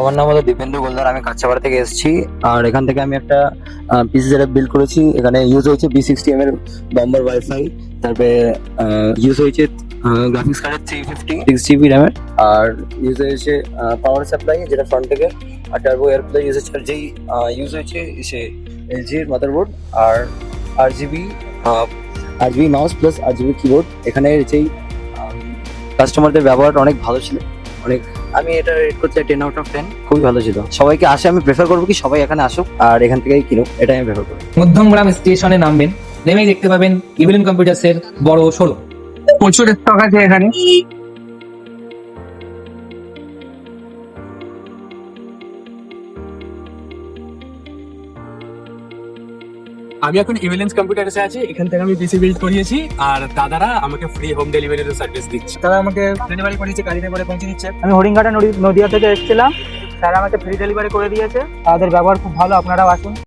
আমার নাম হলো দীপেন্দ্র গোলদার, আমি কাছাপাড়া থেকে এসেছি। আর এখান থেকে আমি একটা পিসি সেটআপ বিল্ড করেছি। এখানে ইউজ হয়েছে B60M এর বম্বার ওয়াইফাই, তারপরে ইউজ হয়েছে গ্রাফিক্স কার্ডের 356 GB র্যামের, আর ইউজ হয়েছে পাওয়ার সাপ্লাই যেটা ফ্রন্ট থেকে, আর টার্বো এয়ারপ্লাই ইউজ হচ্ছে। আর যেই ইউজ হয়েছে সে এলজি এর মাদারবোর্ড, আর RGB mouse plus RGB keyboard. এখানে যেই কাস্টমারদের ব্যবহারটা অনেক ভালো ছিল, অনেক। আমি এটা রেট করতে 10/10, খুবই ভালো ছিল। সবাইকে আমি প্রেফার করবো কি সবাই এখানে আসুক আর এখান থেকেই কিনুক, এটাই আমি প্রেফার করবো। মধ্যমগ্রাম স্টেশনে নামবেন, নেমেই দেখতে পাবেন ইভিলিন কম্পিউটার্স এর বড় শোরুম। প্রচুর স্টক আছে এখানে। আমি এখন ইভিলেন্স কম্পিউটারসে আছি। এখান থেকে আমি পিসি বিল্ড করিয়েছি, আর দাদারা আমাকে ফ্রি হোম ডেলিভারির সার্ভিস দিচ্ছে। তারা আমাকে ডেলিভারি করেছে, গাড়িতে করে পৌঁছে দিচ্ছে। আমি হরিণঘাটা নদিয়া থেকে এসেছিলাম, তারা আমাকে ফ্রি ডেলিভারি করে দিয়েছে। তাদের ব্যবহার খুব ভালো, আপনারাও আসুন।